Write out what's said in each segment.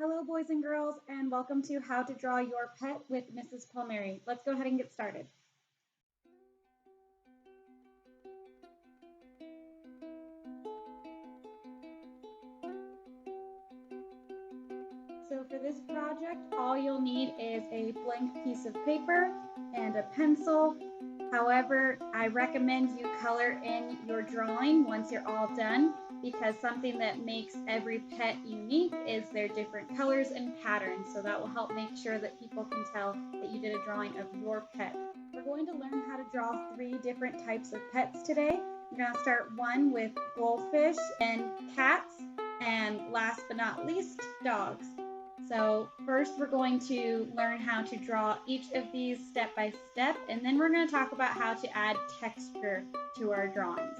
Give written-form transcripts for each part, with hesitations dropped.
Hello, boys and girls, and welcome to How to Draw Your Pet with Mrs. Palmieri. Let's go ahead and get started. So for this project, all you'll need is a blank piece of paper and a pencil. However, I recommend you color in your drawing once you're all done, because something that makes every pet unique is their different colors and patterns. So that will help make sure that people can tell that you did a drawing of your pet. We're going to learn how to draw 3 different types of pets today. We're going to start one with goldfish and cats, and last but not least, dogs. So first we're going to learn how to draw each of these step by step, and then we're going to talk about how to add texture to our drawings.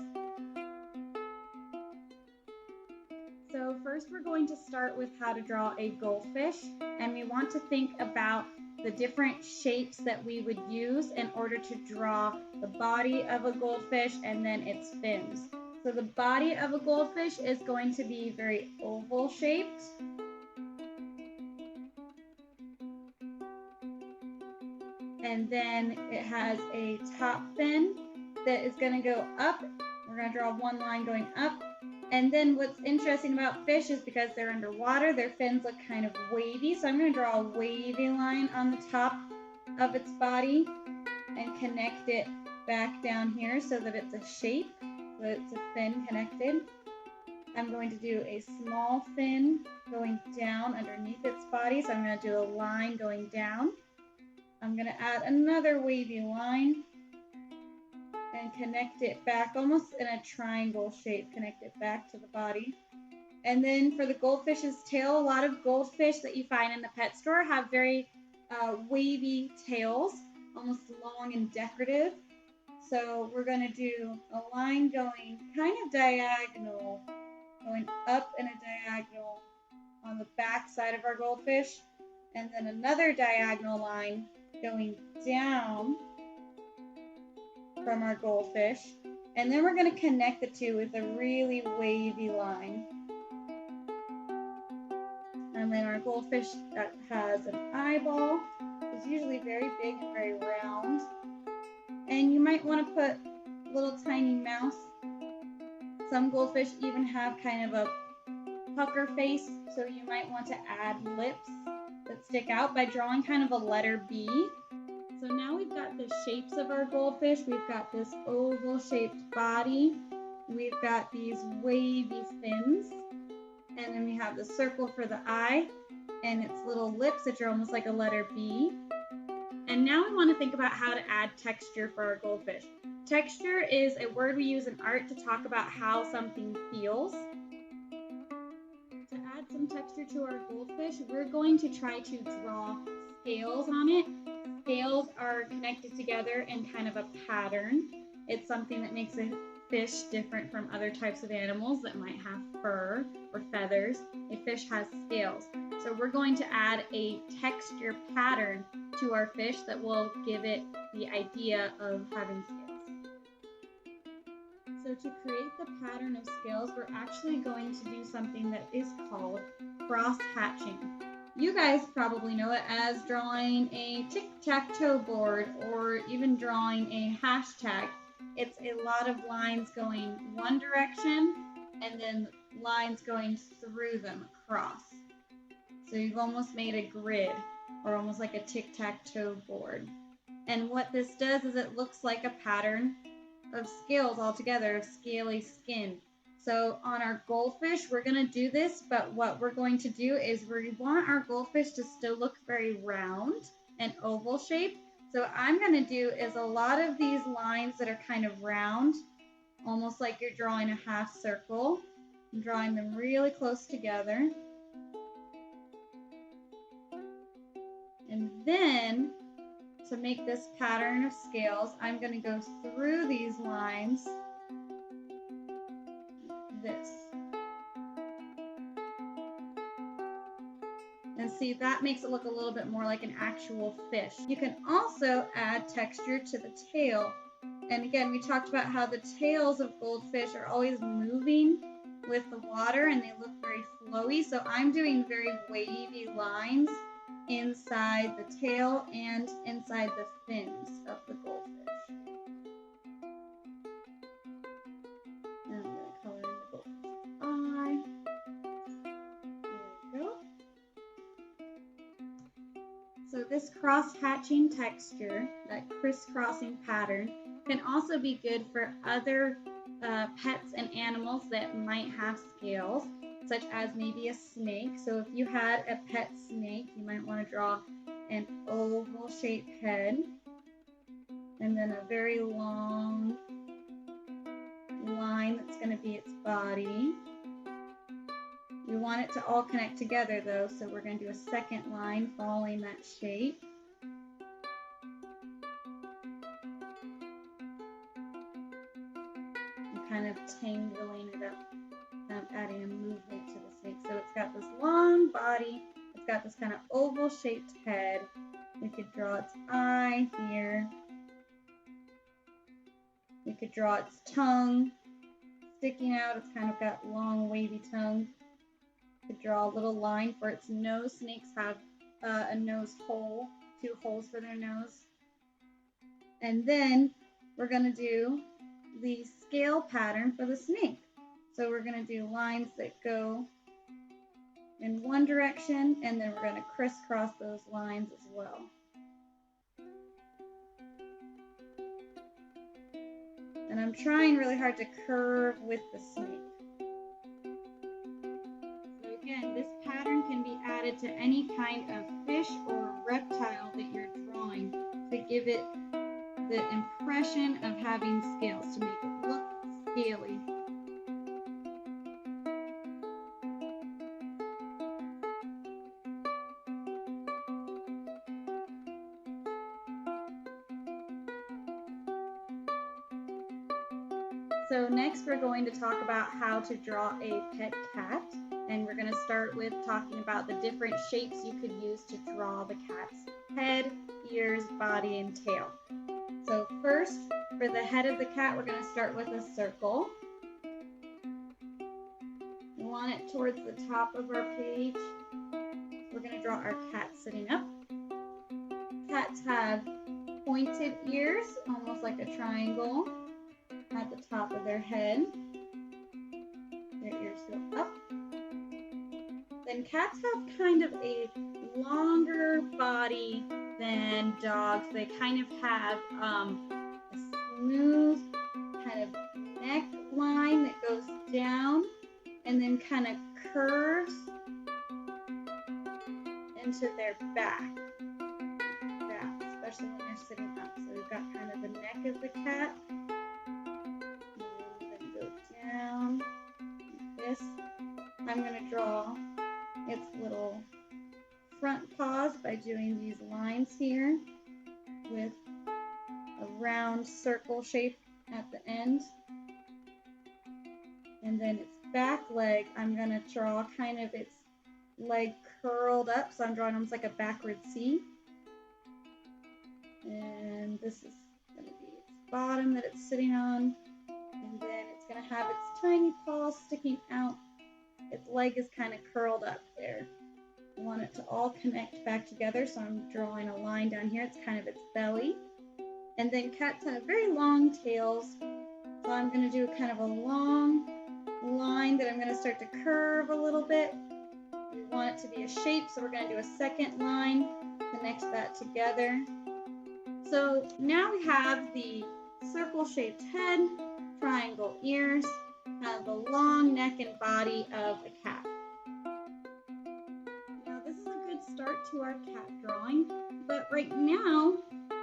So first we're going to start with how to draw a goldfish, and we want to think about the different shapes that we would use in order to draw the body of a goldfish and then its fins. So the body of a goldfish is going to be very oval shaped. And then it has a top fin that is going to go up. We're going to draw one line going up. And then what's interesting about fish is because they're underwater, their fins look kind of wavy. So I'm going to draw a wavy line on the top of its body and connect it back down here so that it's a shape, so it's a fin connected. I'm going to do a small fin going down underneath its body. So I'm going to do a line going down. I'm going to add another wavy line and connect it back almost in a triangle shape, connect it back to the body. And then for the goldfish's tail, a lot of goldfish that you find in the pet store have very wavy tails, almost long and decorative. So we're going to do a line going kind of diagonal, going up in a diagonal on the back side of our goldfish, and then another diagonal line going down from our goldfish, and then we're going to connect the two with a really wavy line. And then our goldfish that has an eyeball is usually very big and very round, and you might want to put a little tiny mouth. Some goldfish even have kind of a pucker face, so you might want to add lips that stick out by drawing kind of a letter B. So now we've got the shapes of our goldfish. We've got this oval shaped body. We've got these wavy fins. And then we have the circle for the eye and its little lips that are almost like a letter B. And now we want to think about how to add texture for our goldfish. Texture is a word we use in art to talk about how something feels. To add some texture to our goldfish, we're going to try to draw scales on it. Scales are connected together in kind of a pattern. It's something that makes a fish different from other types of animals that might have fur or feathers. A fish has scales. So we're going to add a texture pattern to our fish that will give it the idea of having scales. So to create the pattern of scales, we're actually going to do something that is called cross-hatching. You guys probably know it as drawing a tic-tac-toe board or even drawing a hashtag. It's a lot of lines going one direction and then lines going through them across. So you've almost made a grid or almost like a tic-tac-toe board. And what this does is it looks like a pattern of scales all together, of scaly skin. So on our goldfish, we're going to do this, but what we're going to do is we want our goldfish to still look very round and oval shaped. So what I'm going to do is a lot of these lines that are kind of round, almost like you're drawing a half circle. I'm drawing them really close together. And then to make this pattern of scales, I'm going to go through these lines this. And see, that makes it look a little bit more like an actual fish. You can also add texture to the tail. And again, we talked about how the tails of goldfish are always moving with the water and they look very flowy, so I'm doing very wavy lines inside the tail and inside the fins of the goldfish. And I'm going to color in the goldfish eye. There we go. So this cross-hatching texture, that crisscrossing pattern, can also be good for other pets and animals that might have scales, such as maybe a snake. So if you had a pet snake, you might want to draw an oval shaped head and then a very long line that's going to be its body. We want it to all connect together though, so we're going to do a second line following that shape. And kind of tangling it up, kind of adding a movement to the snake. So it's got this long body, it's got this kind of oval shaped head. We could draw its eye here. We could draw its tongue sticking out. It's kind of got long wavy tongue. Could draw a little line for its nose. Snakes have a nose hole, 2 holes for their nose. And then we're going to do the scale pattern for the snake. So we're going to do lines that go in one direction, and then we're going to crisscross those lines as well. And I'm trying really hard to curve with the snake. Again, this pattern can be added to any kind of fish or reptile that you're drawing to give it the impression of having scales, to make it look scaly. So next we're going to talk about how to draw a pet cat. And we're going to start with talking about the different shapes you could use to draw the cat's head, ears, body, and tail. So first, for the head of the cat, we're going to start with a circle. We want it towards the top of our page. We're going to draw our cat sitting up. Cats have pointed ears, almost like a triangle, at the top of their head. Their ears go up. Then cats have kind of a longer body than dogs. They kind of have a smooth kind of neck line that goes down and then kind of curves into their back, especially when they're sitting up. So we've got kind of the neck of the cat. And then go down like this. I'm going to draw its little front paws by doing these lines here with a round circle shape at the end. And then its back leg, I'm going to draw kind of its leg curled up, so I'm drawing almost like a backward C. And this is going to be its bottom that it's sitting on. And then it's going to have its tiny paws sticking out. Its leg is kind of curled up there. I want it to all connect back together, so I'm drawing a line down here. It's kind of its belly. And then cats have very long tails, so I'm going to do kind of a long line that I'm going to start to curve a little bit. We want it to be a shape, so we're going to do a second line, connect that together. So now we have the circle-shaped head, triangle ears, the long neck and body of a cat. Now this is a good start to our cat drawing, but right now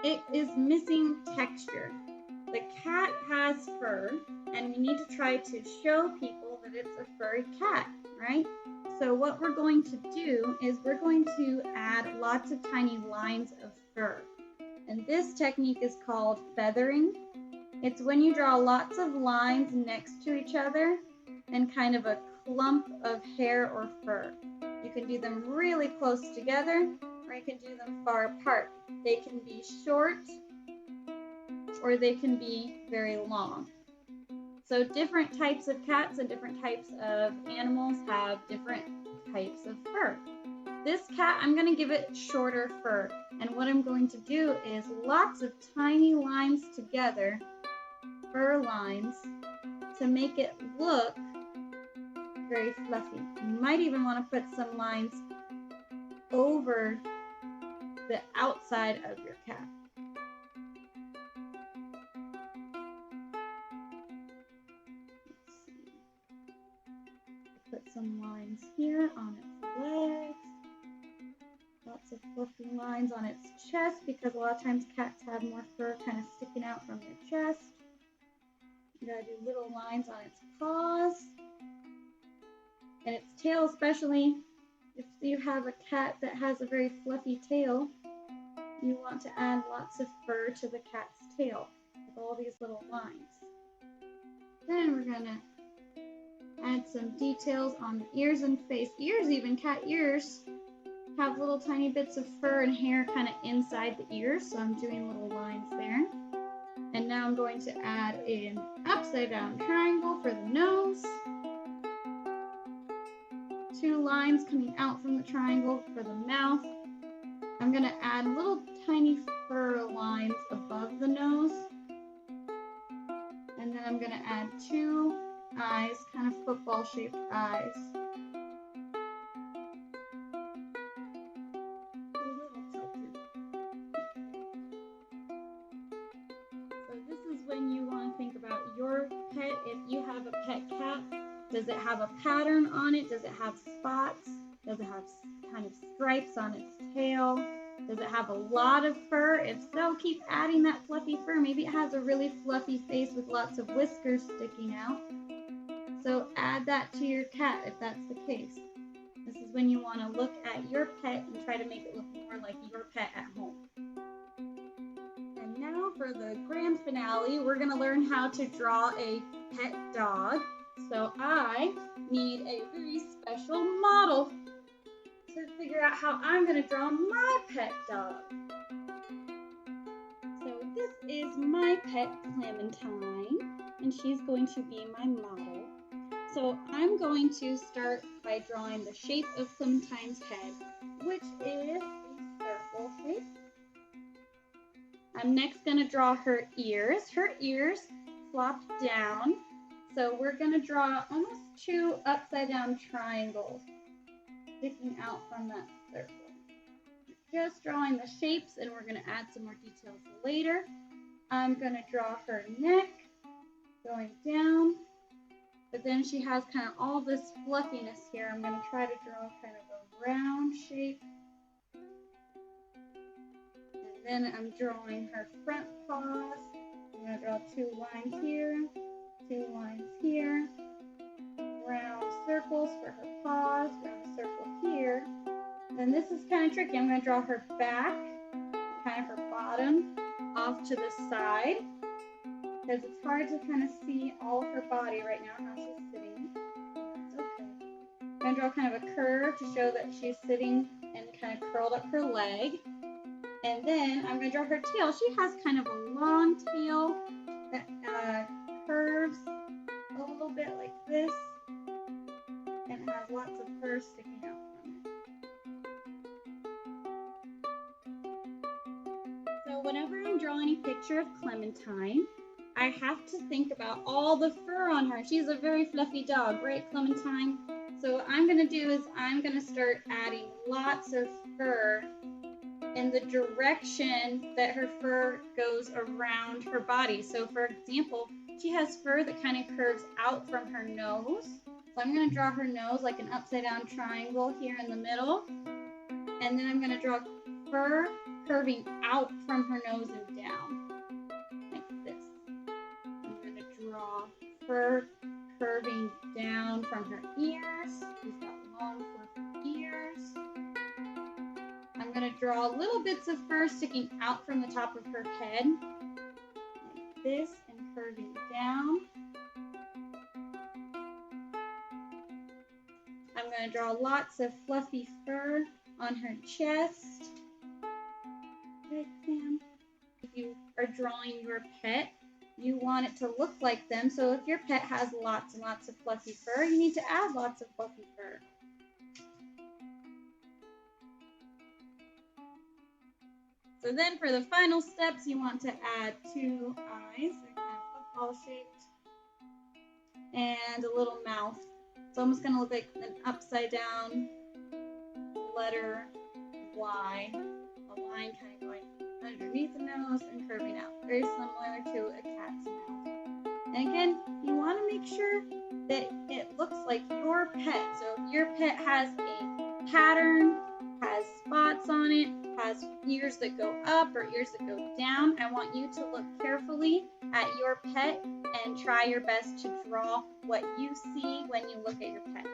it is missing texture. The cat has fur, and we need to try to show people that it's a furry cat, right? So what we're going to do is we're going to add lots of tiny lines of fur. And this technique is called feathering. It's when you draw lots of lines next to each other and kind of a clump of hair or fur. You can do them really close together, or you can do them far apart. They can be short, or they can be very long. So different types of cats and different types of animals have different types of fur. This cat, I'm going to give it shorter fur. And what I'm going to do is lots of tiny lines together, fur lines, to make it look very fluffy. You might even want to put some lines over the outside of your cat. Let's see. Put some lines here on its legs. Lots of fluffy lines on its chest because a lot of times cats have more fur kind of sticking out from their chest. You gotta do little lines on its paws. And its tail, especially if you have a cat that has a very fluffy tail, you want to add lots of fur to the cat's tail with all these little lines. Then we're gonna add some details on the ears and face. Ears, even cat ears, have little tiny bits of fur and hair kind of inside the ears, so I'm doing little lines there. And now I'm going to add an upside down triangle for the nose. 2 lines coming out from the triangle for the mouth. I'm going to add little tiny fur lines above the nose. And then I'm going to add 2 eyes, kind of football shaped eyes. So this is when you want to think about your pet. If you have a pet cat, does it have a pattern on it? Does it have spots? Does it have kind of stripes on its tail? Does it have a lot of fur? If so, keep adding that fluffy fur. Maybe it has a really fluffy face with lots of whiskers sticking out. So add that to your cat if that's the case. This is when you want to look at your pet and try to make it look more like your pet at home. And now for the grand finale, we're going to learn how to draw a pet dog. So I need a very special model to figure out how I'm going to draw my pet dog. So this is my pet Clementine, and she's going to be my model. So I'm going to start by drawing the shape of Clementine's head, which is a circle shape. I'm next going to draw her ears. Her ears flop down. So we're going to draw almost 2 upside down triangles sticking out from that circle. Just drawing the shapes, and we're going to add some more details later. I'm going to draw her neck going down, but then she has kind of all this fluffiness here. I'm going to try to draw kind of a round shape. And then I'm drawing her front paws. I'm going to draw 2 lines here. 2 lines here, round circles for her paws, round circle here. Then this is kind of tricky. I'm going to draw her back, kind of her bottom, off to the side, because it's hard to kind of see all of her body right now, how she's sitting. That's okay. I'm going to draw kind of a curve to show that she's sitting and kind of curled up her leg. And then I'm going to draw her tail. She has kind of a long tail that curves a little bit like this and has lots of fur sticking out from it. So whenever I'm drawing a picture of Clementine, I have to think about all the fur on her. She's a very fluffy dog, right, Clementine? So what I'm going to do is I'm going to start adding lots of fur in the direction that her fur goes around her body. So for example, she has fur that kind of curves out from her nose. So I'm going to draw her nose like an upside down triangle here in the middle. And then I'm going to draw fur curving out from her nose and down, like this. I'm going to draw fur curving down from her ears. She's got long fluffy ears. I'm going to draw little bits of fur sticking out from the top of her head, like this, and curving down. I'm going to draw lots of fluffy fur on her chest. Right, Sam? If you are drawing your pet, you want it to look like them. So if your pet has lots and lots of fluffy fur, you need to add lots of fluffy fur. So then for the final steps, you want to add 2 eyes. They're kind of football shaped. And a little mouth. It's almost going to look like an upside down letter Y. A line kind of going underneath the nose and curving out. Very similar to a cat's mouth. And again, you want to make sure that it looks like your pet. So if your pet has a pattern, has spots on it, has ears that go up or ears that go down, I want you to look carefully at your pet and try your best to draw what you see when you look at your pet.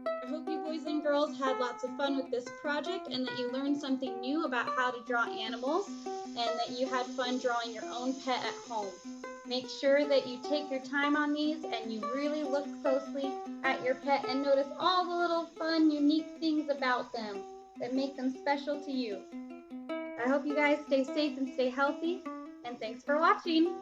I hope you boys and girls had lots of fun with this project and that you learned something new about how to draw animals and that you had fun drawing your own pet at home. Make sure that you take your time on these and you really look closely at your pet and notice all the little fun, unique things about them that make them special to you. I hope you guys stay safe and stay healthy, and thanks for watching.